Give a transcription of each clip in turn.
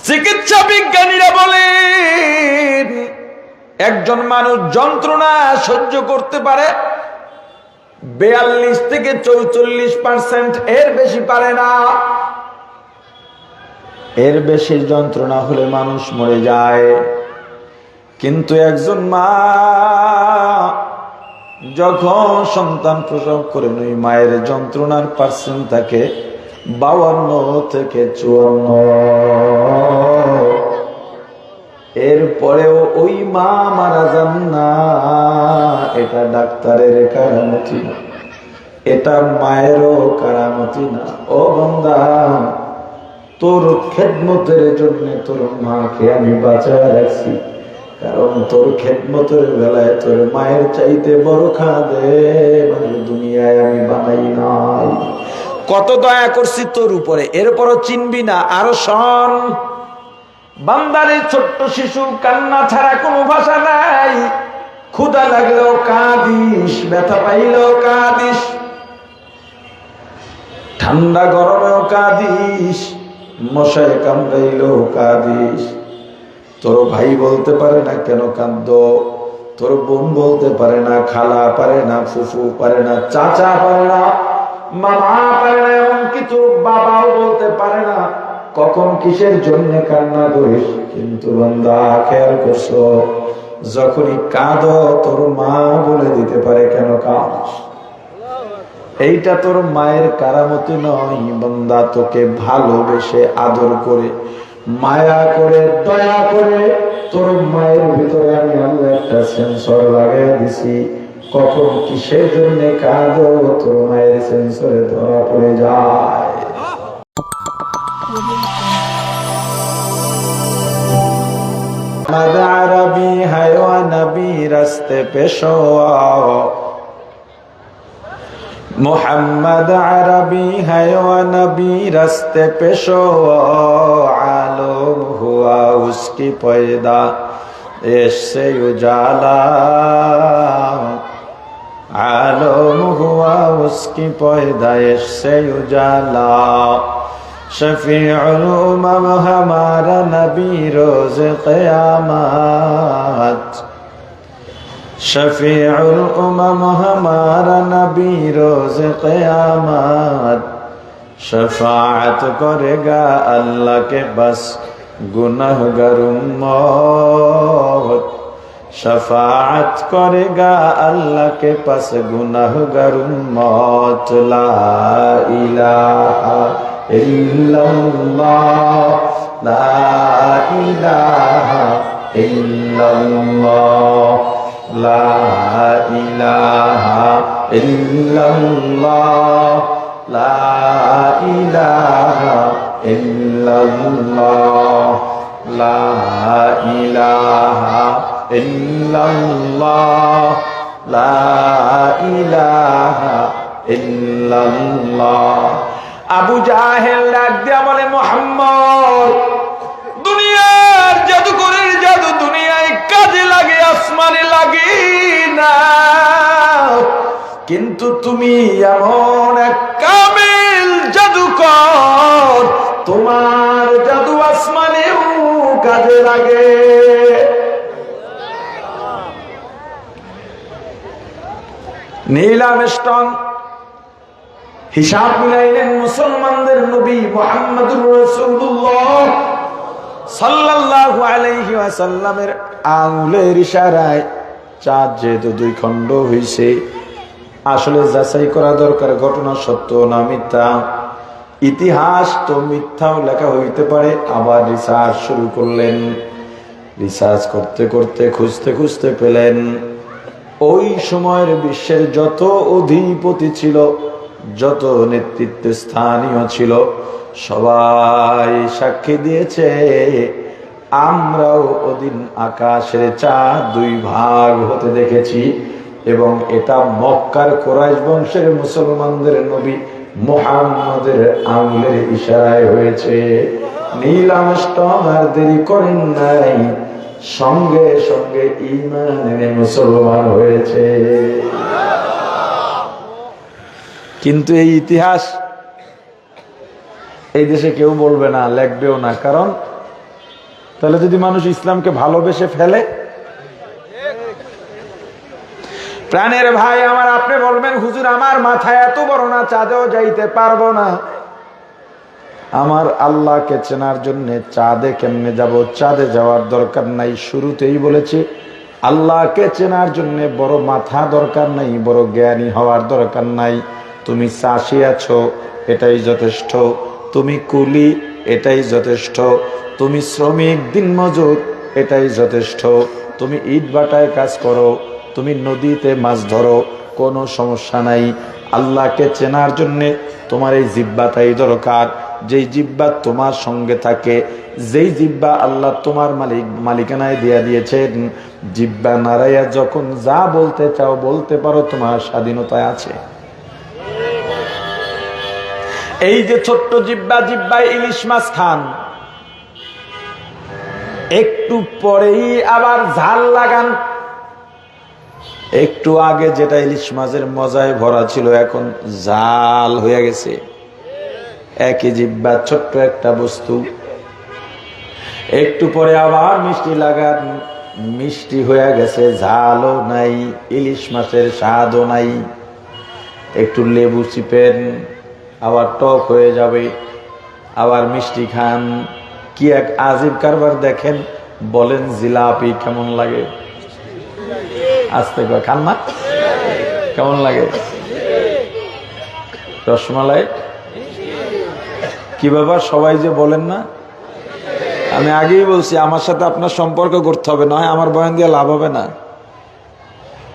চিকিৎসা বিজ্ঞানীরা বলেন একজন মানুষ যন্ত্রণা সহ্য করতে পারে 42 থেকে 44%, এর বেশি পারে না। এর বেশি যন্ত্রণা হলে মানুষ মরে যায়। কিন্তু একজন মা যখন সন্তান প্রসব করেন ওই মায়ের যন্ত্রণার পার্সেন্ট থাকে 52 থেকে 54। এরপরেও ওই মা মারা যান না। এটা ডাক্তারের কারামতি না, এটা মায়েরও কারামতি না। ও বান্দা, তোর খেদমতের জন্য তোর মাকে আমি বাঁচায় রাখছি, কারণ তোর খেদমতের বেলায় তোর মায়ের চাইতে বড় খাদেম দুনিয়ায় আমি বানাই নাই। কত দয়া করছি তোর উপরে, এরপরও চিনবি না। আরো শোন, বান্দারে ছোট্ট শিশু, কান্না ছাড়া কোনো ভাষা নাই। ক্ষুধা লাগলেও কাঁদিস, ব্যথা পাইলেও কাঁদিস, ঠান্ডা গরমেও কাঁদিস, মশায় কামড়াইলেও কাঁদিস। তোর ভাই বলতে পারে না কেন কাঁদো, তোর বোন বলতে পারে না, খালা পারে না, ফুফু পারে না, চাচা পারে না, মামা পারে না, এমনকি তোর বাবাও বলতে পারে না কখন কিসের জন্য কান্না করিস। কিন্তু বান্দা খেয়াল করছো, যখনই কাঁদো তোর মা বলে দিতে পারে কেন কাঁদছ। এইটা তোর মায়ের কারামতি নয়। বান্দা তোকে ভালোবেসে আদর করে মায়া করে দয়া করে তোর মায়ের ভিতরে আমি আল্লাহ একটা সেন্সর লাগাই দিছি। কখন কিসের জন্য কাঁদো তোর মায়ের সেন্সরে ধরা পড়ে যায়। محمد عربی ہے و نبی رستے پیشوا، محمد عربی ہے و نبی رستے پیشوا، عالم ہوا اس کی پیدا عشق سے اجالا، عالم ہوا اس کی پیدا عشق سے اجالا، شفیع الامم ہمارا نبی روز قیامت، شفیع الامم ہمارا نبی روز قیامت، شفاعت کرے گا اللہ کے بس گنہگار امت، شفاعت کرے گا اللہ کے پاس گنہگار امت، لا الہ الا اللہ، لا الہ الا اللہ، لا الہ الا اللہ، لا الہ الا اللہ، لا الہ الا اللہ، لا الہ الا اللہ۔ আবু জাহেল ডাক দিয়া বলে, মুহাম্মদ, দুনিয়ার জাদুকরের জাদু দুনিয়ায় কাজে লাগে, আসমানে লাগে না, কিন্তু তুমি এমন এক কামেল জাদুকর, তোমার জাদু আসমানেও কাজে লাগে। নীল আর্মস্ট্রং হিসাব মিলাইলেন মুসলমানদের নবী মুহাম্মদুর রাসূলুল্লাহ সাল্লাল্লাহু আলাইহি ওয়াসাল্লামের আঙ্গুলের ইশারায় চাঁদ যেহেতু দুই খণ্ড হইছে, আসলে যাচাই করা দরকার ঘটনা সত্য না মিথ্যা। ইতিহাস তো মিথ্যাও লেখা হইতে পারে। আবার রিসার্চ শুরু করলেন, রিসার্চ করতে করতে খুঁজতে খুঁজতে পেলেন ওই সময়ের বিশ্বের যত অধিপতি ছিল, যত নেতৃত্ব স্থানীয় ছিল, সবাই সাক্ষী দিয়েছে আমরাও ওদিন আকাশের চাঁদ দুই ভাগ হতে দেখেছি, এবং এটা মক্কার কুরাইশ বংশের মুসলমানদের নবী মুহাম্মদের আঙ্গুলের ইশারায় হয়েছে। নীল আর্মস্ট্রং আর দেরি করেন নাই, সঙ্গে সঙ্গে ঈমান এনে মুসলমান হয়েছে। কিন্তু এই ইতিহাস এই দেশে কেউ বলবে না, লেখবেও না, কারণ তাহলে যদি মানুষ ইসলামকে ভালোবেসে ফেলে, প্রাণের ভাই আমার, আপনি বলবেন হুজুর আমার মাথায় এত বড় না, চাঁদেও যাইতে পারবো না। আমার আল্লাহকে চেনার জন্য চাঁদে কেমনে যাব? চাঁদে যাওয়ার দরকার নাই। শুরুতেই বলেছি আল্লাহকে চেনার জন্য বড় মাথা দরকার নাই, বড় জ্ঞানী হওয়ার দরকার নাই। তুমি চাষি আছো, এটাই যথেষ্ট। তুমি কুলি, এটাই যথেষ্ট। তুমি শ্রমিক দিনমজুর, এটাই যথেষ্ট। তুমি ইট ভাটায় কাজ করো, তুমি নদীতে মাছ ধরো, কোনো সমস্যা নাই। আল্লাহকে চেনার জন্যে তোমার এই জিহ্বাটাই দরকার। যেই জিহ্বা তোমার সঙ্গে থাকে, যেই জিহ্বা আল্লাহ তোমার মালিকানায় দিয়া দিয়েছেন, জিহ্বা নাড়াইয়া যখন যা বলতে চাও বলতে পারো, তোমার স্বাধীনতায় আছে। এই যে ছোট্ট জিহ্বা, জিহ্বায় ইলিশ মাছ খান, একটু পরেই আবার ঝাল লাগান। একটু আগে যেটা ইলিশ মাছের মজায় ভরা ছিল, এখন জাল হয়ে গেছে। একই জিহ্বা, ছোট্ট একটা বস্তু। একটু পরে আবার মিষ্টি লাগান, মিষ্টি হয়ে গেছে, ঝালও নাই, ইলিশ মাছের স্বাদও নাই। একটু লেবু চিপেন, আবার টক হয়ে যাবে। আবার মিষ্টি খান, কি এক আজীব কারবার দেখেন। বলেন জিলাপি কেমন লাগে? আস্তে করে খান না, কেমন লাগে? রসমালাই কি ব্যাপার, সবাই যে বলেন না? আমি আগেই বলছি আমার সাথে আপনার সম্পর্ক করতে হবে, নয় আমার বয়ান দিয়ে লাভ হবে না।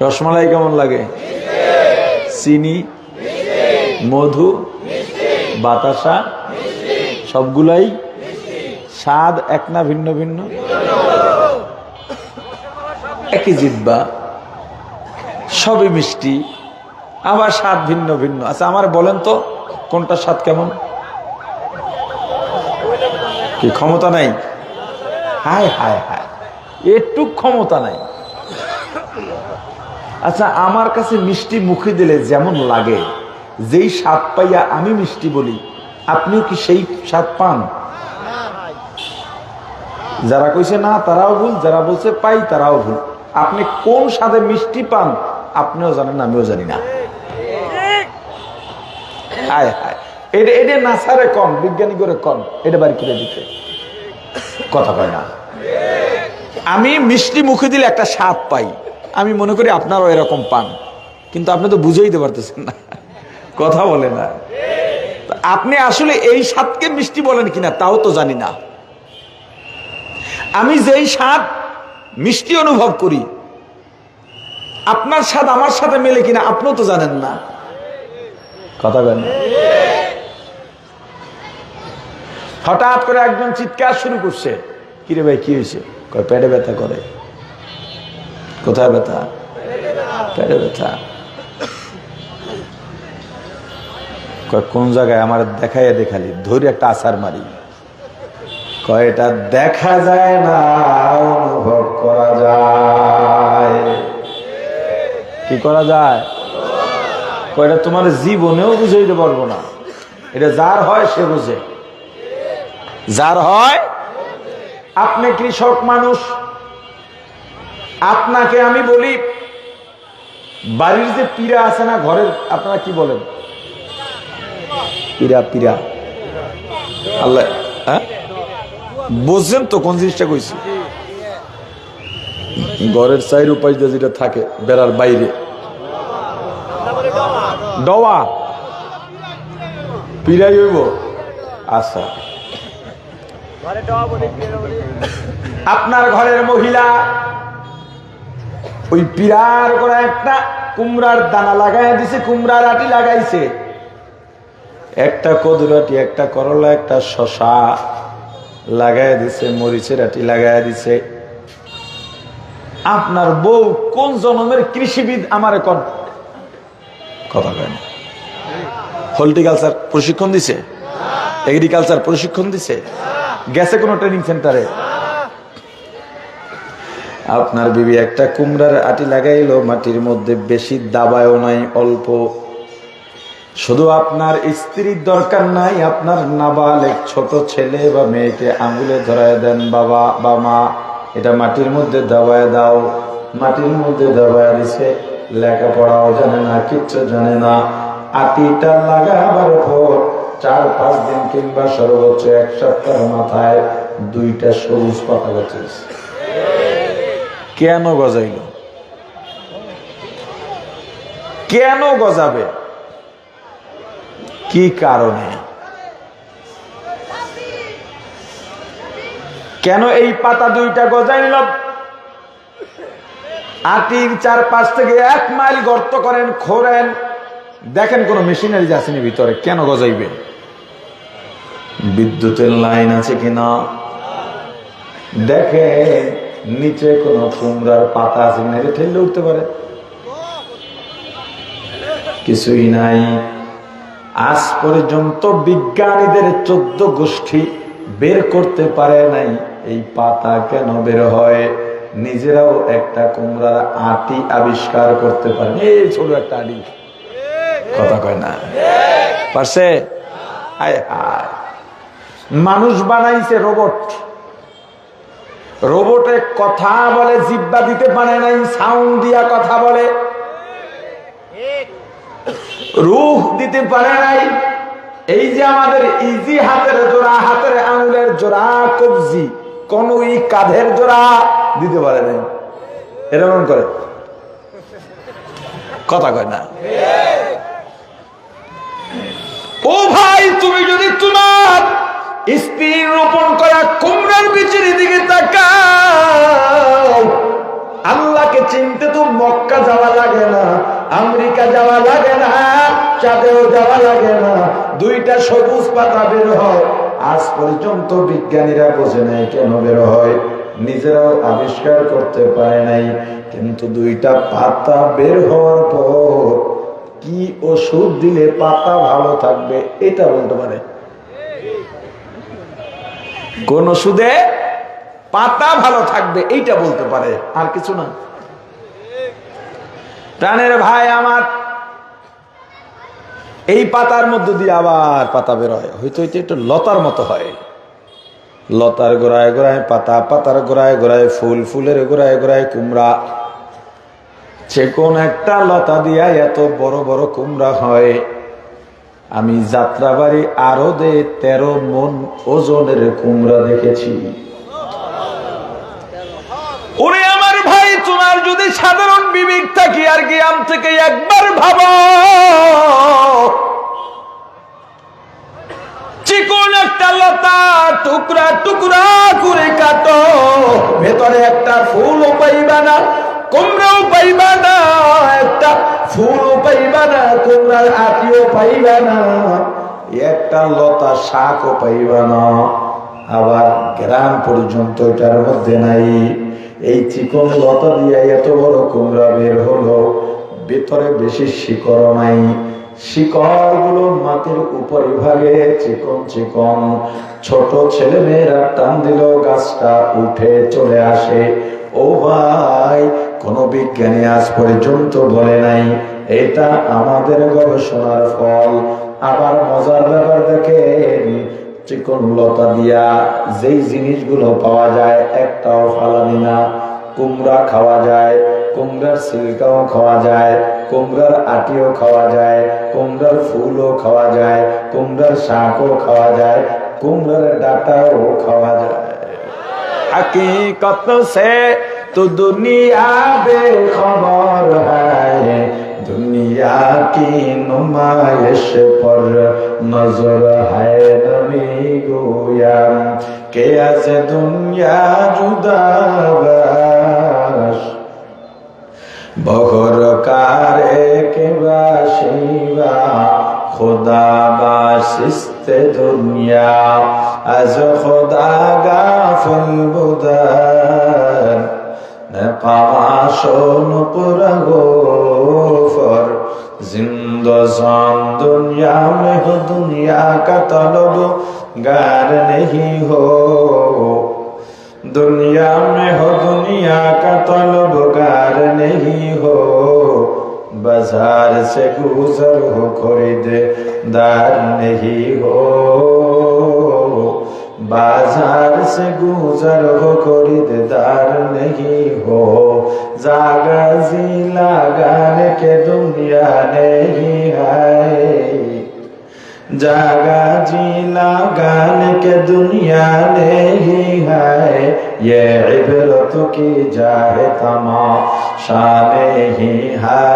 রসমালাই কেমন লাগে? চিনি, মধু, বাতাসা, সবগুলাই স্বাদ এক না ভিন্ন ভিন্ন? একই জিহ্বা, সবই মিষ্টি, আবার স্বাদ ভিন্ন ভিন্ন। আচ্ছা আমার বলেন তো কোনটা স্বাদ কেমন? কি ক্ষমতা নাই? হায় হায় হায়, একটু ক্ষমতা নাই। আচ্ছা আমার কাছে মিষ্টি মুখে দিলে যেমন লাগে, যেই স্বাদ পাইয়া আমি মিষ্টি বলি, আপনিও কি সেই স্বাদ পান? যারা কইছে না তারাও ভুল, যারা বলছে পাই তারাও ভুল। আপনি কোন স্বাদে মিষ্টি পান আপনিও জানেন না, আমিও জানি না। হায় হায়, এটা নাসারে কন, বিজ্ঞানী করে কন, এটা বাড়ি করে দিতে কথা কয় না। আমি মিষ্টি মুখে দিলে একটা স্বাদ পাই, আমি মনে করি আপনারাও এরকম পান, কিন্তু আপনি তো বুঝেই দিতে পারতেছেন না, কথা বলে না। আপনি আসলে এই স্বাদকে মিষ্টি বলেন কিনা তাও তো জানি না। আমি যেই স্বাদ মিষ্টি অনুভব করি, আপনার স্বাদ আমার সাথে মেলে কিনা আপনিও তো জানেন না, কথা বলেন। হঠাৎ করে একজন চিৎকার শুরু করছে, কিরে ভাই কি হয়েছে? কয় পেটে ব্যথা করে। কোথায় ব্যথা? পেটে ব্যথা। কয় কোন জায়গায়? আমার দেখাইয়া দেখালি, ধরে একটা আছাড় মারি। কয় এটা দেখা যায় না, অনুভব করা যায়। কি করা যায়? কয় এটা তোমার জীবনেও বুঝাইতে পারবো না, এটা যার হয় সে বুঝে। যার হয়, আপনি কৃষক মানুষ, আপনাকে আমি বলি বাড়ির যে পীড়া আছে না ঘরের, আপনারা কি বলেন? পীড়া, পীড়া আল্লাহ, হ্যাঁ বুঝছেন তো কোন জিনিসটা কইছি? ঘরের চাইর উপায় যেটা থাকে বেড়ার বাইরে, ডবা পীড়াই হইব। আচ্ছা, আপনার ঘরের মহিলা ওই পীড়ার করে একটা কুমড়ার দানা লাগাই দিছে, কুমড়ার আটি লাগাইছে, একটা কদুর আটি, একটা করলা, একটা শশা লাগাই দিছে, মরিচের আটি লাগাই দিছে। আপনার বউ কোন জন্মের কৃষিবিদ আমারে কথা কেন? হর্টিকালচার প্রশিক্ষণ দিছে, এগ্রিকালচার প্রশিক্ষণ দিছে, গেছে কোন ট্রেনিং সেন্টারে? আপনার বিবি একটা কুমড়ার আটি লাগাইলো মাটির মধ্যে, বেশি দাবায়ও নাই, অল্প শুধু আপনার স্ত্রীর দরকার নাই, আপনার নাবালেগ ছোট ছেলে বা মেয়েকে আঙুলে ধরায় দেন, বাবা বা মা এটা মাটির মধ্যে দাবায় দাও। মাটির মধ্যে দাবায় দিছে, লেখাপড়াও জানে না, কিচ্ছু জানে না। আটিটা লাগাবার পর 4-5 দিন কিংবা সর্বোচ্চ 1 সপ্তাহ মাথায় 2টা সবুজ পাতা গজাইছে। কেন গজাইল? কেন গজাবে? কি কারণে? কেন এই পাতা 2টা গজাইল? আটির 4-5 থেকে 1 মাইল গর্ত করেন, খোঁড়েন, দেখেন কোন মেশিনারি আসেনি ভিতরে, কেন গজাইবে? বিদ্যুতের লাইন আছে কিনা দেখেন, নিচে কোন কুমড়ার পাতা আছে কিনা, এটা ঠেললে উঠতে পারে? কিছুই নাই। আজ পর্যন্ত বিজ্ঞানীদের 14 গোষ্ঠী বের করতে পারে নাই এই পাতা কেন বের হয়। নিজেরাও একটা কুমড়ার আটি আবিষ্কার করতে পারে, এই ছোট একটা আটি, কথা কয় না, পারছে? মানুষ বানাইছে রোবট, রোবটে কথা বলে, জিহ্বা দিতে পারে নাই, সাউন্ড দিয়া কথা বলে, রূহ দিতে পারে নাই। এই যে আমাদের ইজি হাতের জোড়া, হাতের আঙুলের জোড়া, কবজি, কনুই, কাঁধের জোড়া দিতে পারে নাই, এরকম করে কথা কয় না। ও ভাই, তুমি যদি তোমার স্ত্রী রোপণ করা কুমড়ার বীজের দিকে তাকাও, আল্লাহকে চিনতে তো মক্কা যাওয়া লাগে না, আমেরিকা যাওয়া লাগে না, চাঁদেও যাওয়া লাগে না, 2টা সবুজ পাতা বের হয়। আজ পর্যন্ত বিজ্ঞানীরা বোঝে নাই কেন বের হয়, নিজেরাও আবিষ্কার করতে পারে নাই। কিন্তু 2টা পাতা বের হওয়ার পর কি ওষুধ দিলে পাতা ভালো থাকবে এটা বলতে পারে? কোন ওষুধে পাতা ভালো থাকবে এইটা বলতে পারে, আর কিছু না। প্রাণের ভাই আমার, এই পাতার মধ্যে দিয়ে আবার পাতা বের হয়, হয়তো হয়তো একটু লতার মতো হয়। লতার গোড়ায় গোড়ায় পাতা, পাতার গোড়ায় গোড়ায় ফুল, ফুলের গোড়ায় গোড়ায় কুমড়া। যে কোন একটা লতা দিয়া এত বড় বড় কুমড়া হয়। আমি যাত্রাবাড়ি আরদে 13 মণ ওজনের কুমড়া দেখেছি। ওরে আমার ভাই, তোমার যদি সাধারণ বিবেক থাকি আর জ্ঞান থেকে একবার ভাবো, চিকন একটা লতা টুকরা টুকরা করে কাটো, ভেতরে একটা ফুলও পাইবা না, কুমড়াও পাইবা না, একটা ফুলও পাইবা না, কুমড়ার আটিও পাইবা না, একটা লতা শাকও পাইবা না, আবার গ্রাম পর্যন্ত এটার মধ্যে নাই। এই চিকন লতা দিয়ে এত বড় কুমড়া বের হলো, ভেতরে বেশি শিকড় নাই, শিকড় গুলো মাটির উপরে ভাগে চিকন চিকন। ছোট ছেলে মেয়েরা টান দিল, গাছটা উঠে চলে আসে। ও ভাই, কোন বিজ্ঞানী আজ পর্যন্ত বলে নাই এটা আমাদের গবেষণার ফল। আবার মজার ব্যাপার দেখেন, চিকন লতা দিয়া যেই জিনিসগুলো পাওয়া যায় একটাও ফালানি না। কুমড়া খাওয়া যায়, কুমড়ার সিল্কাও খাওয়া যায়, কুমড়ার আটিও খাওয়া যায়, কুমড়ার ফুলও খাওয়া যায়, কুমড়ার শাকও খাওয়া যায়, কুমড়ার ডাটাও খাওয়া যায়। हकीकत से तो दुनिया बेखबर है, दुनिया की नुमाइश पर नजर है नबी गोया के आज दुनिया जुदा बहर कारे के बाशिवा खुदा बाशिस्ते दुनिया आज खुदा गाफिल बुदार नकाशों पर गोफर जिंदगान दुनिया में हो, दुनिया का तलब गार नहीं हो, दुनिया में हो दुनिया का तलबगार नहीं हो, बाजार से गुजर हो खरीदार नहीं हो, बाजार से गुजर हो खरीदार नहीं हो, जागा जी लगाने के दुनिया नहीं है, जागा जी लगाने के दुनिया नहीं है, ये इबरत की जाए तमाशा नहीं है,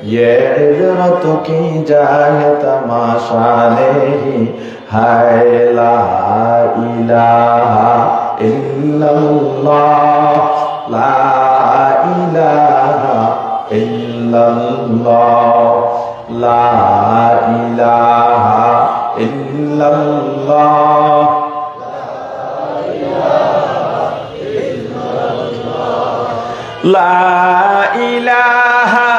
ये इबरत की जाए तमाशा नहीं है। ला इलाहा इल्लल्लाह, ला इलाहा इल्लल्लाह, ला इलाहा इल्लल्लाह, ला इलाहा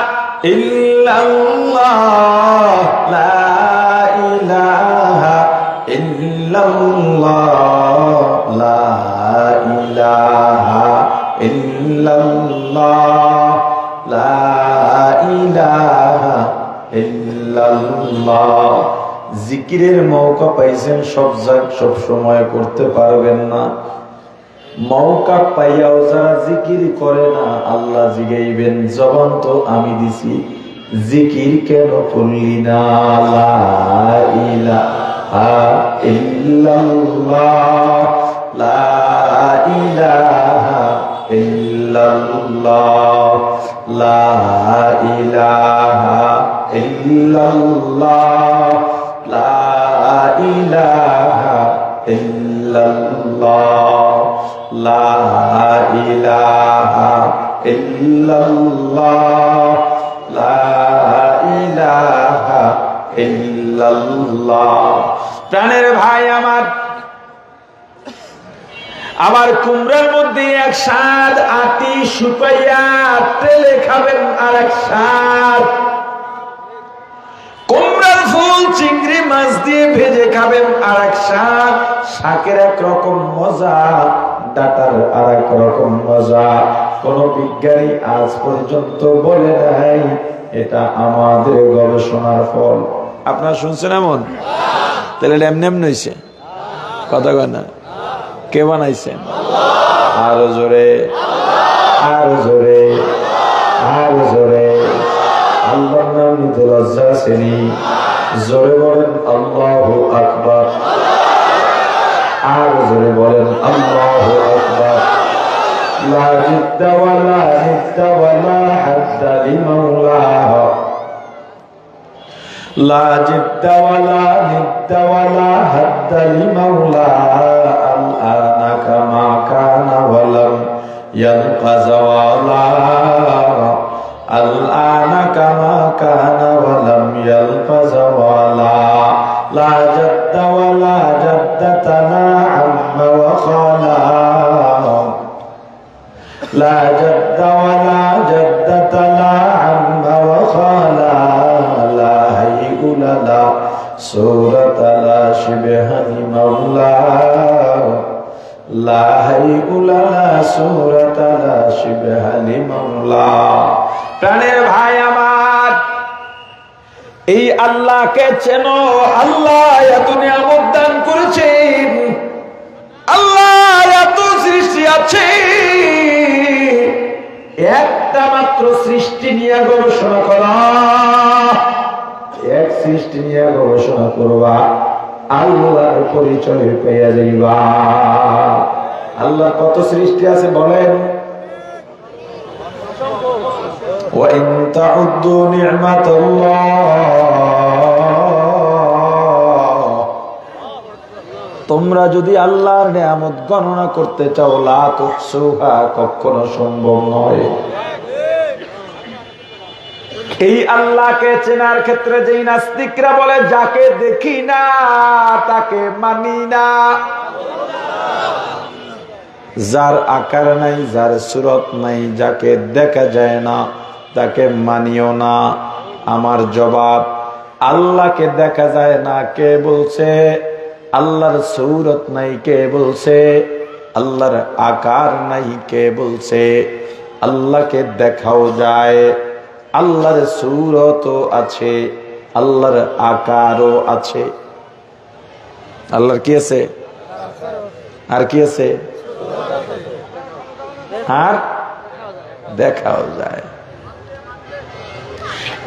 इल्लल्लाह, ला इलाहा इल्लल्लाह, ला इलाहा इल्लल्लाह, ला ইলাহা ইল্লাল্লাহ। জিকিরের মৌকা পাইছেন, সব সময় করতে পারবেন না। মৌকা পাইয়াও যারা জিকির করে না, আল্লাহ জিগাইবেন জবান তো আমি দিছি, জিকির কেন করলি না? লা ইলাহা ইল্লাল্লাহ, লা ইলাহা ইল্লাল্লাহ, লা ইলাহা ইল্লাল্লাহ, লা ইলাহা ইল্লাল্লাহ, লা ইলাহা ইল্লাল্লাহ, লা ইলাহা ইল্লাল্লাহ। প্রাণের ভাই আমার, আবার কুমড়ার মধ্যে এক স্বাদ, আটি শুকাইয়া তেলে খাবেন আর এক স্বাদ, কুমড়ার ফুল চিংড়ি মাছ দিয়ে ভেজে খাবেন আর এক স্বাদ, শাকের এক রকম মজা, ডাটার আর এক রকম মজা। কোন বিজ্ঞানী আজ পর্যন্ত বলে নাই, এটা আমাদের গবেষণার ফল। আপনারা শুনছেন এমন? তাহলে এমনি এমনি হয়েছে কথা কয় না? কে বানাইছেন? আরো জোরে, আরো জোরে, আরো জোরে। আল্লাহর নাম নিতে লজ্জা আসেনি? জোরে বলেন আল্লাহু আকবার। আরো জোরে বলেন আল্লাহু আকবার। লা জিদ্দা ওয়ালা হিদ্দা ওয়ালা হাদ্দা লিমাওলাহ, লা জিদ্দা ওয়ালা হিদ্দা ওয়ালা হাদ্দা লিমাওলাহ, আল-আনা কামা কানা ওয়ালাম ইয়ালকা যাওয়ালা, আল-আনা কামা কানা ওয়ালাম ইয়ালকা যাওয়ালা, লা জাদ্দা ওয়ালা জাদ্দাতানা আম্মা ওয়া খালা, লা জাদ্দা ওয়ালা জাদ্দাতানা আম্মা ওয়া খালা, লা হাইউলা লা সূরাতা লা শিবহা লিমাওলা, লা হাইউলা লা সূরাতা লা শিবহা লিমাওলা। প্রাণের ভাই আমার, এই আল্লাহকে চেনো। আল্লাহ এত নিয়ামত দান করেছেন, আল্লাহ এত সৃষ্টি আছে, একটা মাত্র সৃষ্টি নিয়ে গবেষণা করা, এক সৃষ্টি নিয়ে গবেষণা করবা, আল্লাহর পরিচয় পেয়ে যাইবা। আল্লাহ কত সৃষ্টি আছে বলেন? وَإِن تَعُدُّوا نِعْمَةَ اللَّهِ, তোমরা যদি আল্লাহর নিয়ামত গণনা করতে চাও, লা তুহসুহা, কখনো সম্ভব নয়। এই আল্লাহকে চেনার ক্ষেত্রে যেই নাস্তিকরা বলে যাকে দেখি না তাকে মানি না, যার আকার নাই, যার সুরত নাই, যাকে দেখা যায় না তাকে মানিও না। আমার জবাব, আল্লাহকে দেখা যায় না কে বলছে? আল্লাহর সূরত নাই কে বলছে? আল্লাহর আকার নাই কে বলছে? আল্লাহকে দেখাও যায়, আল্লাহর সূরতও আছে, আল্লাহর আকারও আছে। আল্লাহর কি আছে? আর কি আছে? আর দেখাও যায়।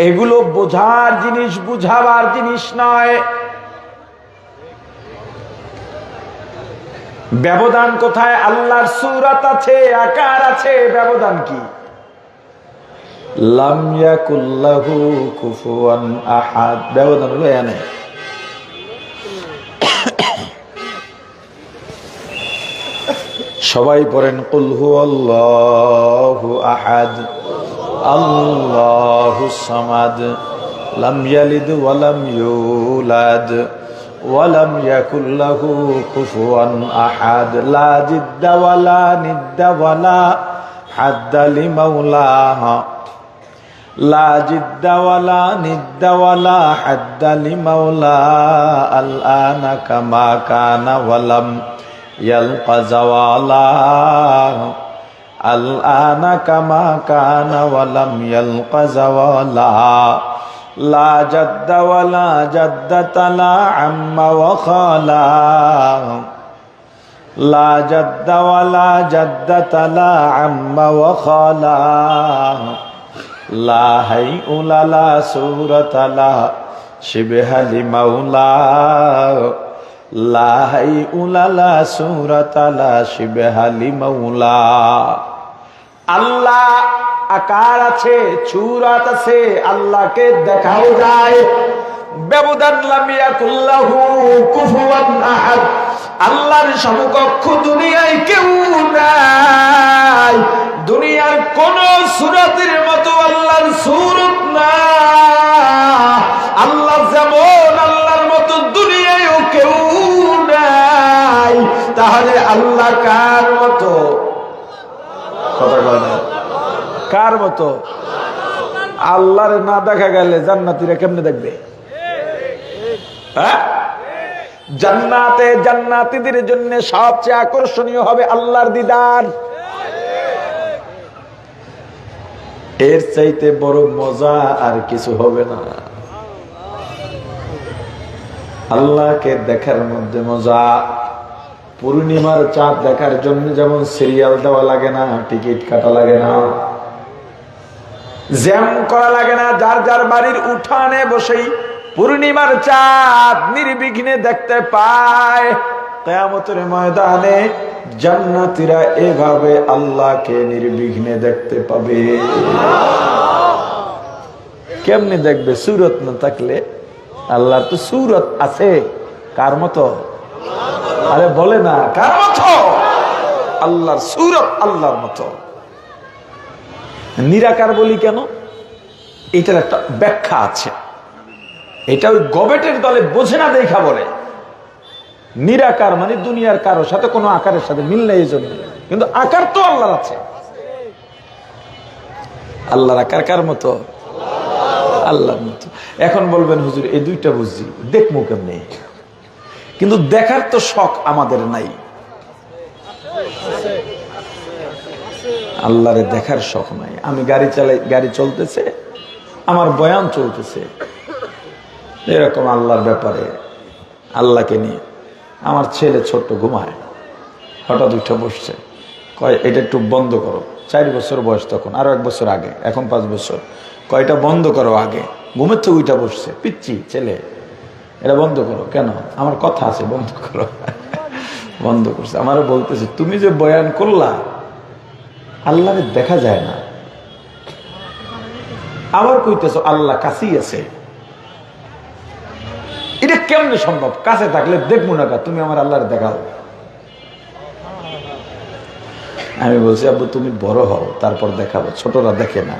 এগুলো বোঝার জিনিস, বুঝাবার জিনিস নয়। ব্যবধান কোথায়? আল্লাহর সূরত আছে, আকার আছে, ব্যবধান কি? লাম ইয়াকুল লাহু কুফুয়ান আহাদ, ব্যবধান হলো এখানে। সবাই পড়েন কুল হুয়াল্লাহু আহাদ আল্লাহুস সামাদ লাম ইয়ালিদ ওয়া লাম ইউলাদ ওয়া লাম ইয়াকুল লাহু কুফুয়ান আহাদ। লা জিদ্দা ওয়া লা নিদ্দা ওয়া লা হাদ্দা লিমাওলাহা লা জিদ্দা ওয়া লা নিদ্দা ওয়া লা হাদ্দা লিমাওলা আল আনা কামা কানা ওয়া লাম ইয়ালকা জাওয়ালা আল আনা কামা কানা ওয়া লাম ইয়ালকা জাওয়ালা লা জাদ্দা ওয়া লা জাদ্দাতা লা আম্মা ওয়া খালা লা জাদ্দা ওয়া লা জাদ্দাতা লা আম্মা ওয়া খালা লা হাইউলা লা সূরাতা লা শিবহা লিমাওলা লা হাইউলা লা সূরাতা লা শিবহা লিমাওলা। আল্লাহ আকার আছে, সূরত আছে, আল্লাহকে দেখাও যায়। ব্যবধান লাম ইয়াকুল লাহু কুফুয়ান আহাদ, আল্লাহর সমকক্ষ দুনিয়ায় কেউ নাই। দুনিয়ার কোন সূরতের মতো আল্লাহর সূরত না। আল্লাহ যেমন, আল্লাহর মতো দুনিয়ায়ও কেউ নাই। তাহলে আল্লাহ কার মতো? কথা বলেন, কার মতো? আল্লাহর না দেখা গেলে জান্নাতীরা কেমনে দেখবে? হ্যাঁ, জান্নাতে জান্নাতীদের জন্য সবচেয়ে আকর্ষণীয় হবে আল্লাহর দিদার। এর চাইতে বড় মজা আর কিছু হবে না। আল্লাহকে দেখার মধ্যে মজা। পূর্ণিমার চাঁদ দেখার জন্য যেমন সিরিয়াল দেওয়া লাগে না, টিকিট কাটা লাগে না, জ্যাম করা লাগে না, যার যার বাড়ির উঠানে বসেই পূর্ণিমার চাঁদ নির্বিঘ্নে দেখতে পায়। কিয়ামতের ময়দানে জান্নাতীরা এভাবে আল্লাহকে নির্বিঘ্নে দেখতে পাবে। কেমনে দেখবে? সূরত না থাকলে। আল্লাহর তো সূরত আছে, কার মতো? আরে বলে না, কার মতো? আল্লাহর সূরত আল্লাহর মতো। নিরাকার বলি কেন? এটার একটা ব্যাখ্যা আছে। এটা ওই গবেটের দলে বোঝে না দেখা বলে। নিরাকার মানে দুনিয়ার কারোর সাথে কোনো আকারের সাথে মিল নেই, এই জন্য। কিন্তু আকার তো আল্লাহর আছে। আল্লাহর আকার কার মতো? আল্লাহর মতো। এখন বলবেন হুজুর এই দুইটা বুঝছি, দেখবো কেমনে? কিন্তু দেখার তো শখ আমাদের নাই। আল্লাহরে দেখার শখ নাই। আমি গাড়ি চালাই, গাড়ি চলতেছে, আমার বয়ান চলতেছে এরকম আল্লাহর ব্যাপারে, আল্লাহকে নিয়ে। আমার ছেলে ছোট্ট ঘুমায়, হঠাৎ উঠে বসছে, কয় এটা একটু বন্ধ করো। 4 বছর বয়স তখন, আরো 1 বছর আগে, এখন 5 বছর। কয়টা বন্ধ করো আগে। ঘুমের থেকে উঠে বসছে, পিচ্ছি ছেলে, এটা বন্ধ করো। কেন? আমার কথা আছে, বন্ধ করো। বন্ধ করছে। আমারও বলতেছে তুমি যে বয়ান করলা, আল্লাহরে দেখা যায় না। আবার কইতেছ আল্লাহ কাছেই আছে। এটা কেমনে সম্ভব? কাছে থাকলে দেখবো না, তুমি আমার আল্লাহরে দেখাও। আমি বলছি আব্বু তুমি বড় হও, তারপর দেখাবো, ছোটরা দেখে না।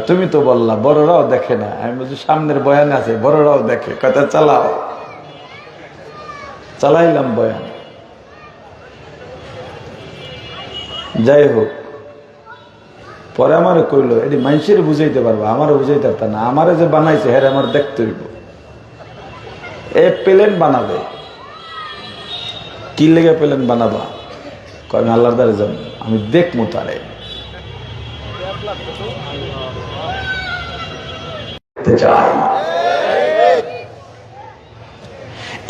তুমি তো বললা বড়রাও দেখে না। আমি বলছি সামনের বয়ান আছে, বড়রাও দেখে। কথা চালাও। চালাইলাম বয়ান। যাই হোক, পরে আমার কইলো এটি মানুষের বুঝাইতে পারবো, আমারও বুঝাইতে পারতাম না। আমারে যে বানাইছে হ্যাঁ আমার দেখতে হইব। এ প্লেন বানাবে। কি লেগে প্লেন বানাবা? আমি আল্লাহর দ্বারে যাবো, আমি দেখবো তারে। চাই।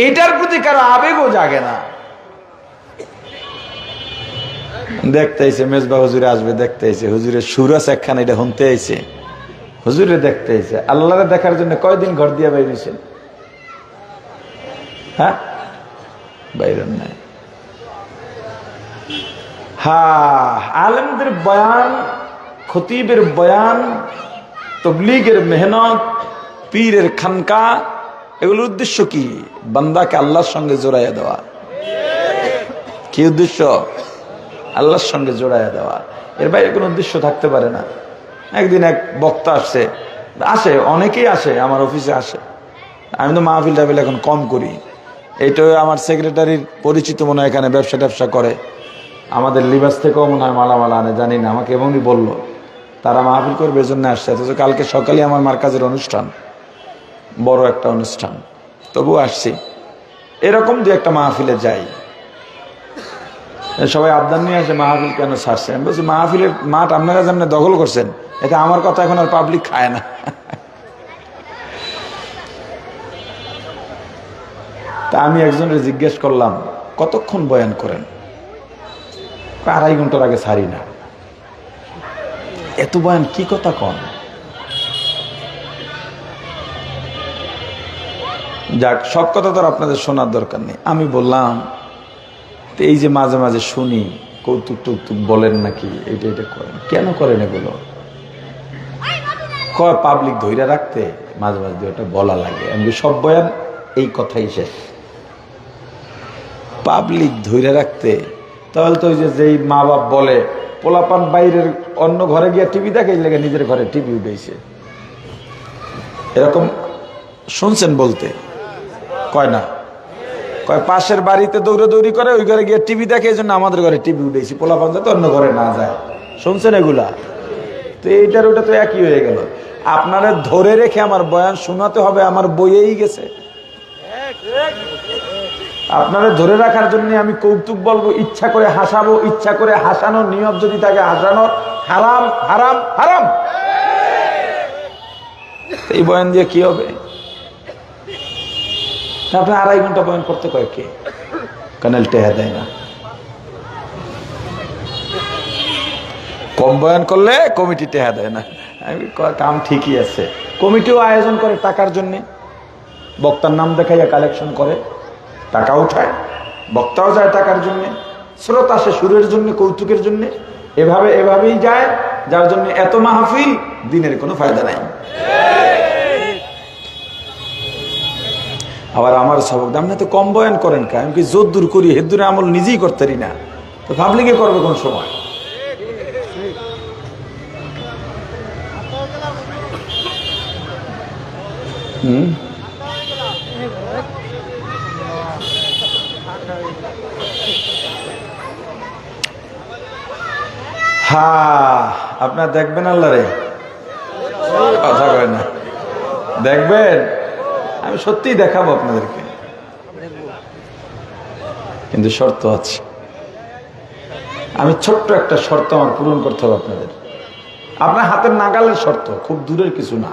এটার প্রতি কারো আবেগও জাগে না। দেখতে আইছে মেজবা হুজুরে আসবে, দেখতে আইছে হুজুরের সুর আছে একখানা, এটা শুনতে আইছে, হুজুরে দেখতে আইছে। আল্লাহরে দেখার জন্য কয়দিন ঘর দিয়া বাইরেছেন? হ্যাঁ, বাইরেন নাই। আলেমদের বয়ান, খতিবের বয়ান, তবলিগের মেহনত, পীরের খানকা, এগুলোর উদ্দেশ্য কি? বান্দাকে আল্লাহর সঙ্গে জোড়াইয়া দেওয়া। কি উদ্দেশ্য? আল্লাহর সঙ্গে জোড়াইয়া দেওয়া। এর বাইরে কোনো উদ্দেশ্য থাকতে পারে না। একদিন এক বক্তা আসে, অনেকেই আসে, আমার অফিসে আসে। আমি তো মাহফিল টাহফিল এখন কম করি। এইটাও আমার সেক্রেটারির পরিচিত মনে হয়, এখানে ব্যবসা ট্যাবসা করে, আমাদের লিবাস থেকেও মনে হয় মালামালা আনে, জানি না, আমাকে এমনই বললো। তারা মাহফিল করবে, এর জন্য আসছে। অথচ কালকে সকালে আমার মার্কাজের অনুষ্ঠান, বড় একটা অনুষ্ঠান, তবুও আসছি। এরকম দু একটা মাহফিলে যাই, সবাই আবদান নিয়ে আসে, মাহফিল কেন ছাড়ছে? আমি বলছি, মাহফিলের মাঠ আপনারা যেমন দখল করছেন, এতে আমার কথা এখন আর পাবলিক খায় না। তা আমি একজনের জিজ্ঞেস করলাম, কতক্ষণ বয়ান করেন? 2.5 ঘন্টার আগে ছাড়ি না। এত বয়ান কি কথা কন? যাক, সব কথা তো আপনাদের শোনার দরকার নেই। আমি বললাম, এই যে মাঝে মাঝে শুনি কৌতুক টৌতুক বলেন নাকি, এটা করেন, কেন করেন এগুলো? কয় পাবলিক ধৈর্য রাখতে মাঝে মাঝে ওটা বলা লাগে। আমি সব বয়ান এই কথাই শেষ। পাবলিক ধৈর্য রাখতে, তাহলে তো ওই যেই মা বাপ বলে পোলাপান বাইরের অন্য ঘরে গিয়ে টিভি দেখে, লেগে নিজের ঘরে টিভি উঠেছে, এরকম শুনছেন বলতে? কয় না, কয় পাশের বাড়িতে দৌড়াদৌড়ি করে, ওই ঘরে গিয়ে টিভি দেখে, এই জন্য আমাদের ঘরে টিভি উঠেছি, পোলাপান যাতে অন্য ঘরে না যায়। শুনছেন এগুলা? তো এইটার ওটা তো একই হয়ে গেল। আপনারা ধরে রেখে আমার বয়ান শোনাতে হবে, আমার বইয়েই গেছে। আপনারা ধরে রাখার জন্য আমি কৌতুক বলবো, ইচ্ছা করে হাসাবো, ইচ্ছা করে হাসানোর নিয়ত যদি থাকে, হাসানোর হারাম হারাম হারাম। এই বয়ান দিয়ে কি হবে? আপনি 2.5 ঘন্টা বয়ান করতে কয় কে? কানেল টেহা দেয় না। কম বয়ান করলে কমিটি টেহা দেয় না। আমি কাম ঠিকই আছে। কমিটিও আয়োজন করে টাকার জন্যে, বক্তার নাম দেখাইয়া কালেকশন করে, টাকা উঠায়, বক্তাও যায় টাকার জন্যে, শ্রোতা আসে সুরের জন্য, কৌতুকের জন্যে, এভাবেই যায়, যার জন্য এত মাহফিল, দিনের কোনো ফায়দা নাই। আবার আমার সবক দাম না, তো কম বয়ান করেন কে? আমি কি জোর দূর করি, হেদুরে আমল নিজেই করতে পারি না, তো পাবলিকে করবে কোন সময়? আপনার দেখবেন আল্লাহরে? কথা কয় না, দেখবেন? আমি সত্যিই দেখাবো আপনাদেরকে, কিন্তু শর্ত আছে। আমি ছোট্ট একটা শর্ত আমার পূরণ করতে হবে আপনাদের। আপনার হাতের নাগালের শর্ত, খুব দূরের কিছু না,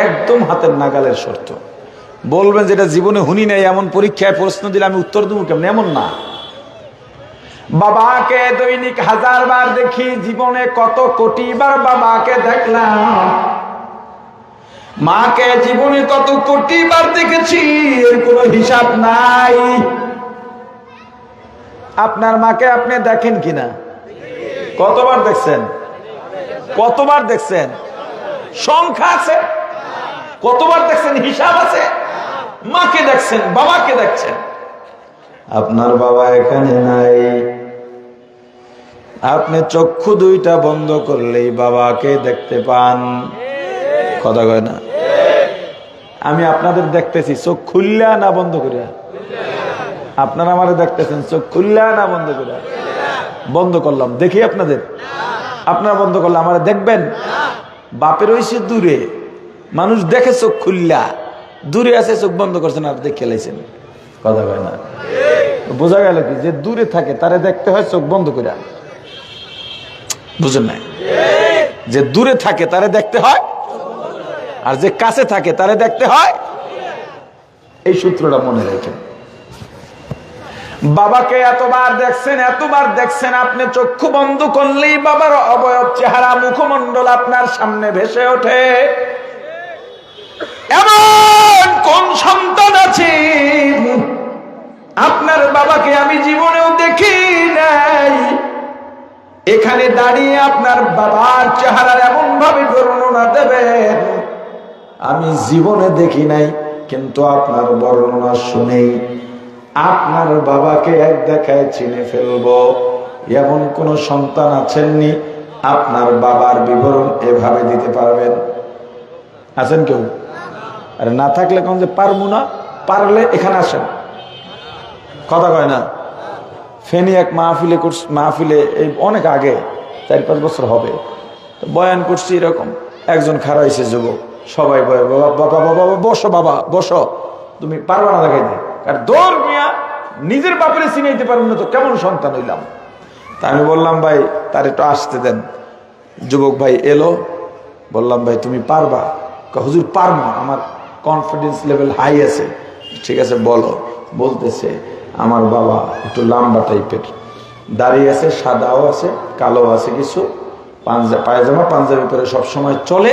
একদম হাতের নাগালের শর্ত। বলবেন যেটা জীবনে হুনি নাই, এমন পরীক্ষায় প্রশ্ন দিলে আমি উত্তর দেবো কেমন? এমন না। বাবাকে দৈনিক 1000 বার দেখি, জীবনে কত কোটি বার বাবাকে দেখলাম। মাকে জীবনে কত কোটি বার দেখেছি, এর কোনো হিসাব নাই। আপনার মাকে আপনি দেখেন কিনা? কতবার দেখছেন? কতবার দেখছেন? সংখ্যা আছে? কতবার দেখছেন? হিসাব আছে? মাকে দেখছেন, বাবাকে দেখছেন। আপনার বাবা এখানে নাই, আপনি চক্ষু দুইটা বন্ধ করলেই বাবাকে দেখতে পান। কথা কয় না? আমি আপনাদের দেখতেছি চোখ খুললা না বন্ধ করিয়া? আপনারা আমারে দেখতেছেন চোখ খুললা না বন্ধ করিয়া? বন্ধ করলাম, দেখি আপনাদের। আপনারা বন্ধ করলে আমারে দেখবেন? বাপের হইছে দূরে, মানুষ দেখে চোখ খুললা, দূরে আছে চোখ বন্ধ করছেন, আর দেখে লাইছেন। কথা কয় না? বোঝা গেল কি, যে দূরে থাকে তারে দেখতে হয় চোখ বন্ধ করিয়া। বুঝেন নাই? যে দূরে থাকে তারে দেখতে হয়, আর যে কাছে থাকে তারে দেখতে হয়। এই সূত্রটা মনে রাখেন। বাবাকে এতবার দেখছেন, আপনি চক্ষু বন্ধ করলেই বাবার অবয়ব, চেহারা, মুখমণ্ডল আপনার সামনে ভেসে ওঠে। এমন কোন সন্তান আছে আপনার বাবাকে আমি জীবনেও দেখি নাই, এখানে দাঁড়িয়ে আপনার বাবার চেহারার এমন ভাবে বর্ণনা দেবেন আমি জীবনে দেখি নাই, কিন্তু আপনার বর্ণনা শুনেই আপনার বাবাকে এক দেখায় চিনে ফেলবো। এমন কোন সন্তান আছেননি আপনার বাবার বিবরণ এভাবে দিতে পারবেন? আছেন কেউ? আরে না থাকলে কোন যে পারবো না, পারলে এখানে আসেন, কথা কয় না। ফেনী এক মাহফিলে এই অনেক আগে 4-5 বছর হবে, বয়ান করছি, এরকম একজন খাড়া হয়েছে যুবক, সবাই বলে বাবা বাবা বাবা বসো, বাবা বসো, তুমি পারবা না দেখাইতে, আর দৌড় মিয়া নিজের বাপরে চিনাইতে পারবেন না তো কেমন সন্তান হইলাম। তা আমি বললাম ভাই তার একটু আসতে দেন। যুবক ভাই এলো, বললাম ভাই তুমি পারবা? হুজুর পারবো, আমার কনফিডেন্স লেভেল হাই আছে। ঠিক আছে বলো। বলতেছে আমার বাবা একটু লম্বা টাইপের, দাঁড়িয়ে আছে, সাদাও আছে, কালো আছে কিছু, পায়জামা পাঞ্জাবি পরে সবসময় চলে,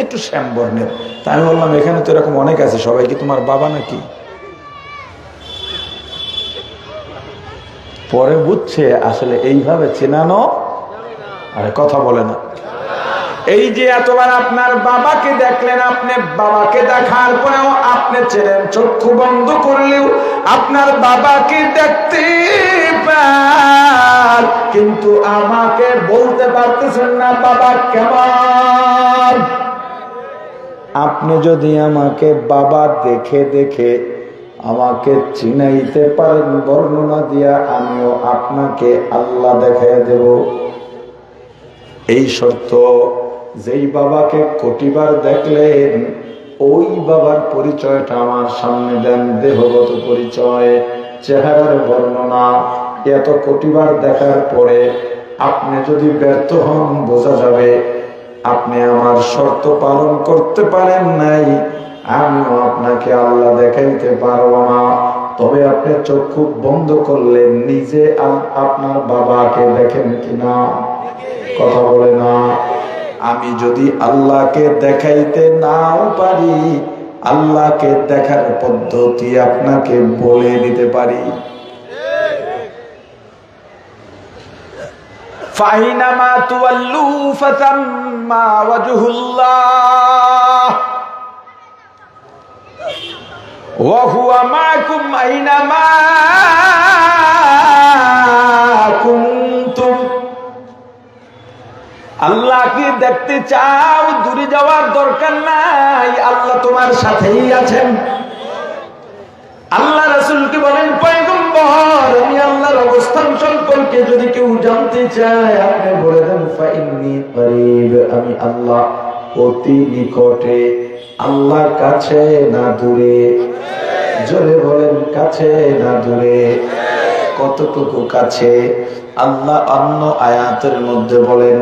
একটু শ্যাম বর্ণের। তা আমি বললাম এখানে তো এরকম অনেক আছে, সবাই কি তোমার বাবা নাকি? পরে বুঝছে আসলে এইভাবে চেনানো, আরে কথা বলে না। এই যে এতবার আপনার বাবাকে দেখলেন, আপনি বাবাকে দেখার পরেও আপনি চেনেন, চক্ষু বন্ধ করলেও আপনার বাবাকে দেখতে পান, কিন্তু আমাকে বলতে পারতেছেন না বাবা কেমন। আপনি যদি আমাকে বাবা দেখে দেখে আমাকে চিনাইতে পারেন বর্ণনা দিয়া, আমিও আপনাকে আল্লাহ দেখাইয়া দেব। এই শর্ত, যেই বাবাকে কোটিবার দেখলেন ওই বাবার পরিচয়টা আমার সামনে দেন, দেহগত পরিচয়, চেহারার বর্ণনা। এত কোটিবার দেখার পরে আপনি যদি ব্যর্থ হন বোঝা যাবে আপনি আমার শর্ত পালন করতে পারেন নাই, আমিও আপনাকে আল্লাহ দেখাইতে পারবো না। তবে আপনি চক্ষু বন্ধ করলে নিজে আপনার বাবাকে দেখেন কিনা? কথা বলে না। আমি যদি আল্লাহকে দেখাইতে নাও পারি, আল্লাহকে দেখার পদ্ধতি আপনাকে বলে দিতে পারি। ফাইনামা তুওয়াল্লু ফাতাম্মা ওয়াজহুল্লাহ ওয়া হুয়া মাআকুম আইনামা কুনতুম। আল্লাহকে দেখতে চাও, দূরে যাওয়ার দরকার নাই, আল্লাহ তোমার সাথেই আছেন। আল্লাহ রাসূলকে বলেন পয়গম্বর, আমি আল্লাহর অবস্থান সম্পর্কে যদি কেউ জানতে চায় আপনি বলে দেন ফাইন্নী করিব, আমি আল্লাহ অতি নিকটে। আল্লাহ কাছে না দূরে? জোরে বলেন কাছে না দূরে? কতটুকু কাছে? আল্লাহ অন্য আয়াতের মধ্যে বলেন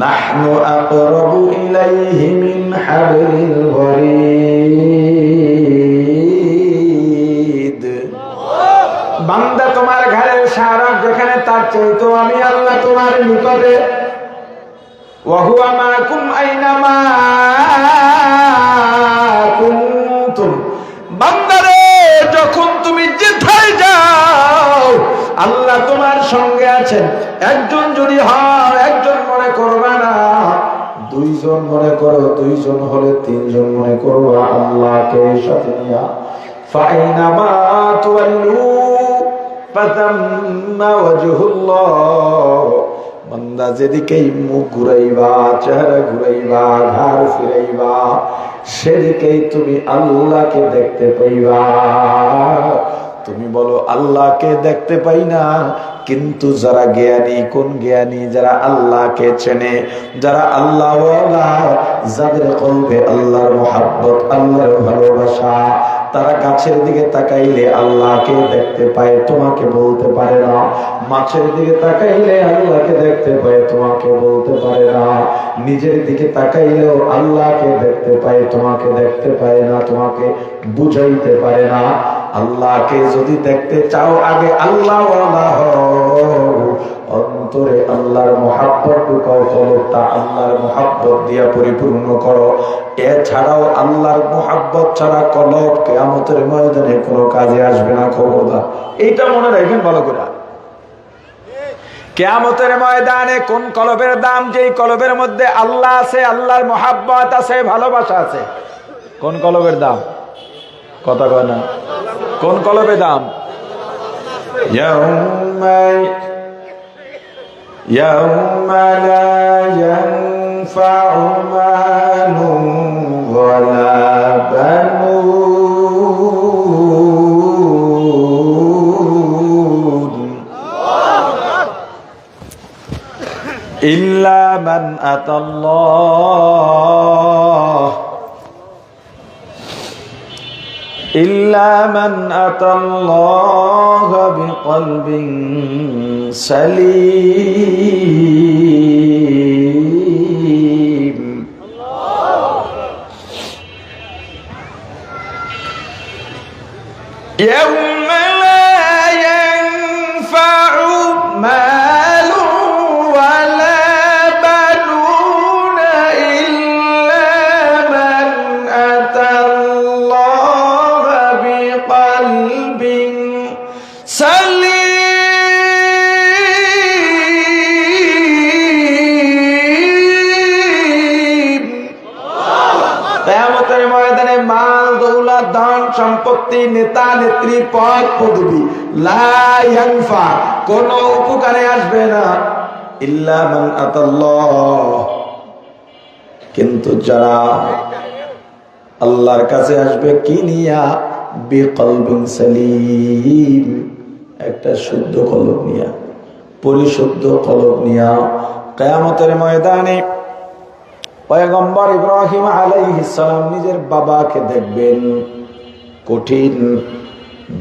নাহনু আকরাবু ইলাইহি মিন হাবলিল ওয়ারিদ। বান্দা তোমার ঘরের শাহরাগ যেখানে, তার চাইতো আমি আল্লাহ তোমার নিকটে। ওয়া হুয়া মাআকুম আইনামা কুনতুম। বান্দারে যখন তুমি যেথায় যাও আল্লাহ তোমার সঙ্গে আছেন। একজন যদি হয়, একজন মনে করবে না, দুইজন মনে করো, দুইজন হলে তিনজন মনে করো, আল্লাহকে সাথে নিয়া। ফাইনামা তুওয়াল্লু ফাতাম্মা ওয়াজহুল্লাহ। বান্দা যেদিকেই মুখ ঘুরাইবা, চেহারা ঘুরাইবা, ঘাড় ফিরাইবা, সেদিকেই তুমি আল্লাহকে দেখতে পাইবা। তুমি বলো আল্লাহকে দেখতে পাই না, কিন্তু যারা জ্ঞানী, কোন জ্ঞানী? যারা আল্লাহকে চেনে, যারা আল্লাহওয়ালা, যাদের কলবে আল্লাহর মুহাব্বত, আল্লাহর ভালোবাসা, তারা গাছের দিকে তাকাইলে আল্লাহকে দেখতে পায়, তোমাকে বলতে পারে না। মাছের দিকে তাকাইলে আল্লাহকে দেখতে পায়, তোমাকে বলতে পারে না। নিজের দিকে তাকাইলেও আল্লাহকে দেখতে পায়, তোমাকে দেখতে পায় না, তোমাকে বুঝাইতে পারে না। আল্লাহকে যদি দেখতে চাও আগে আল্লাহ ওয়ালা হও, অন্তরে আল্লাহর মহাব্বত ঢুকাও, কলবটা আল্লাহর মহাব্বত দিয়া পরিপূর্ণ করো। এছাড়াও আল্লাহর মহাব্বত ছাড়া কলব কিয়ামতের ময়দানে কোনো কাজে আসবে না, খবরদার। এইটা মনে রাখবেন ভালো করে। কিয়ামতের ময়দানে কোন কলবের দাম? যেই কলবের মধ্যে আল্লাহ আছে, আল্লাহর মহাব্বত আছে, ভালোবাসা আছে। কোন কলবের দাম? কথা কয় না। কোন কলবে দাম? يوم لا ينفع مال ولا بنون إلا من أتى الله بقلب سليم. يوم لا ينفع مال ولا بنون إلا من أتى الله بقلب سليم. কিয়ামতের ময়দানে মাল দৌলত ধন সম্পত্তি নেতা নেত্রী পদ পদবি লা ইয়ানফা, কোন উপকারে আসবে না, ইল্লা মান আতাল্লাহ, কিন্তু যারা আল্লাহর কাছে আসবে কি নিয়া? বিকলবিন সালিম, একটা শুদ্ধ কলব নিয়া, পরিশুদ্ধ কলব নিয়া। কিয়ামতের ময়দানে পয়গম্বর ইব্রাহিম আলাইহিস সালাম নিজের বাবাকে দেখবেন, কঠিন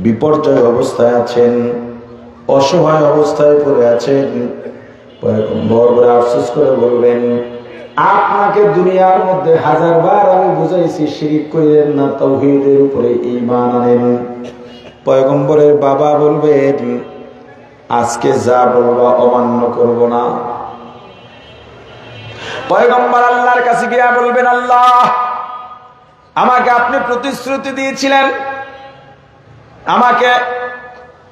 বিপর্যয় অবস্থায় আছেন, অসহায় অবস্থায় পড়ে আছেন। পয়গম্বর বড় আফসোস করে বলবেন, আপনাকে দুনিয়ার মধ্যে 1000 বার আমি বুঝাইছি শিরক করেন না, তাওহীদের উপরে ঈমান আনেন। পয়গম্বরের বাবা বলবেন, আজকে যা বলবা অমান্য করব না। পয়গম্বর আল্লাহর কাছে গিয়া বলবেন, আল্লাহ, আমাকে আপনি প্রতিশ্রুতি দিয়েছিলেন আমাকে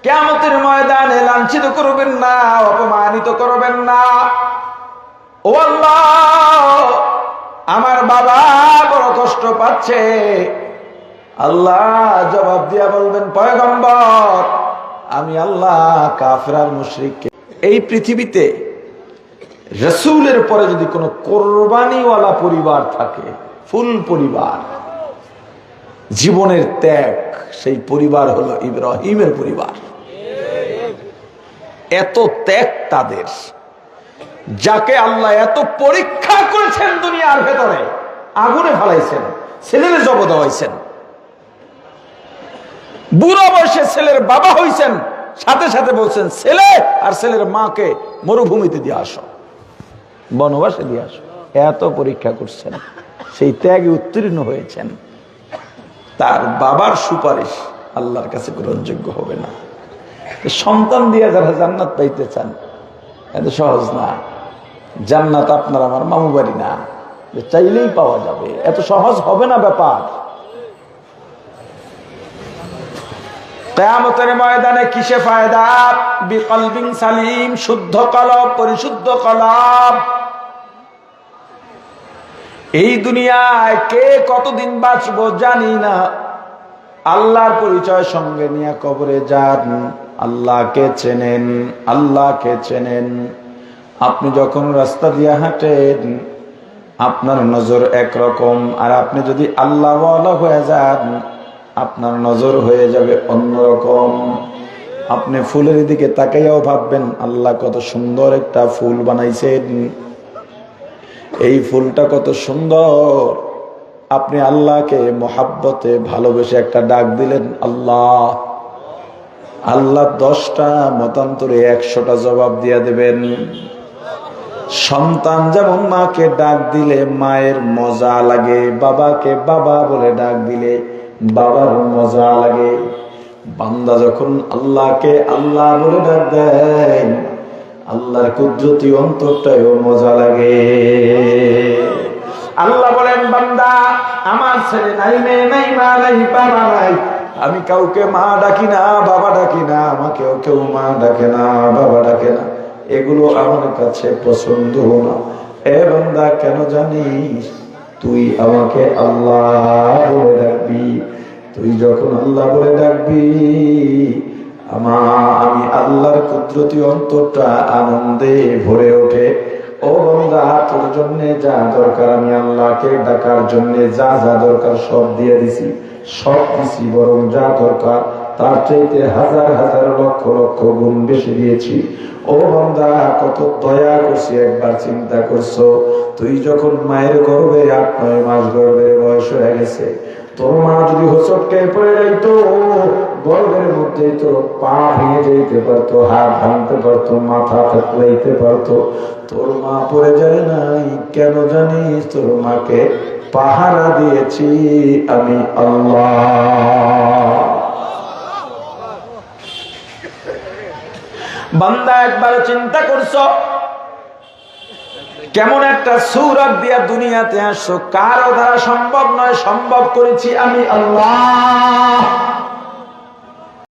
কিয়ামতের ময়দানে লাঞ্ছিত করবেন না, অপমানিত করবেন না। ও আল্লাহ, আমার বাবা বড় কষ্ট পাচ্ছে। আল্লাহ জবাব দিয়া বলবেন, পয়গম্বর, আমি আল্লাহ কাফের আর মুশরিককে, এই পৃথিবীতে রাসূলের পরে যদি কোনো কোরবানিওয়ালা পরিবার থাকে, ফুল পরিবার, জীবনের ত্যাগ, সেই পরিবার হলো ইব্রাহিমের পরিবার। এত ত্যাগ তাদের, যাকে আল্লাহ এত পরীক্ষা করেছেন দুনিয়ার ভেতরে, আগুনে ফেলাইছেন, ছেলের জব দেওয়াইছেন, বুড়ো বয়সে ছেলের বাবা হইছেন, সাথে সাথে বলছেন ছেলে আর ছেলের মাকে মরুভূমিতে দিয়ে আসো, বনবাসে দিয়ে আসো। এত পরীক্ষা করছেন, সেই ত্যাগে উত্তীর্ণ হয়েছেন। তার বাবার সুপারিশ আল্লাহর কাছে গ্রহণযোগ্য হবে না। সন্তান দিয়ে যারা জান্নাত পাইতে চান, এত সহজ না। জান্নাত আপনার আমার মামু বাড়ি না, যে চাইলেই পাওয়া যাবে, এত সহজ হবে না ব্যাপার। কিয়ামতের ময়দানে কিসে ফায়দা? বিকলবিন সালিম, শুদ্ধ কলব, পরিশুদ্ধ কলব। এই দুনিয়ায় কে কতদিন বাঁচবো জানি না, আল্লাহর পরিচয় সঙ্গে নিয়ে কবরে যান। আল্লাহকে চেনেন, আল্লাহকে চেনেন। আপনি যখন রাস্তা দিয়ে হাঁটেন, আপনার নজর একরকম, আর আপনি যদি আল্লাহওয়ালা হয়ে যান, আপনার নজর হয়ে যাবে অন্যরকম। আপনি ফুলের দিকে তাকাইয়াও ভাববেন, আল্লাহ কত সুন্দর একটা ফুল বানাইছেন, এই ফুলটা কত সুন্দর। আপনি আল্লাহকে মহাব্বতে ভালোবেসে একটা ডাক দিলেন, আল্লাহ, আল্লাহ 10টা মতান্তরে 100টা জবাব দিয়া দেবেন। সন্তান যেমন মাকে ডাক দিলে মায়ের মজা লাগে, বাবাকে বাবা বলে ডাক দিলে বাবার মজা লাগে, বান্দা যখন আল্লাহকে আল্লাহ বলে ডাক দেয় আল্লাহর কুদরতি অন্তরটাও মজা লাগে। আল্লাহ বলেন, বান্দা আমার ছেলে নাই, মেয়ে নাই, মা নাই, বাবা নাই, আমি কাউকে মা ডাকি না, বাবা ডাকি না, আমাকেও কেউ মা ডাকে না, বাবা ডাকে না, এগুলো আমার কাছে পছন্দ না। এ বান্দা, কেন জানিস? তুই আমাকে আল্লাহ বলে ডাকবি, তুই যখন আল্লাহ বলে ডাকবি আমি আল্লাহর কুদরতি অন্তরটা আনন্দে ভরে ওঠে। ও বান্দা, তোর জন্য যা দরকার আমি আল্লাহকে ডাকার জন্য যা যা দরকার সব দিয়ে দিছি, সব দিছি, বরং যা দরকার তার চাইতে হাজার হাজার লক্ষ লক্ষ গুণ বেশি দিয়েছি। ও বান্দা, কত দয়া করছি একবার চিন্তা করছো? তুই যখন মায়ের গর্ভে 8-9 মাস গর্ভের বয়স হয়ে গেছে, তোর মা যদি হোঁচটকে পড়ে যাইতো, গর্ভের মধ্যে তোর পা ভেঙে যেতে পারতো, হাত ভাঙতে পারতো, মাথা থেতলাইতে পারতো, তোর মা পড়ে যায় নাই। কেন জানিস? তোর মাকে পাহারা দিয়েছি আমি আল্লাহ। বান্দা, একবার চিন্তা করছো কেমন একটা সূরত দিয়া দুনিয়াতে আসছো? কারো দ্বারা সম্ভব নয়, সম্ভব করেছি আমি আল্লাহ।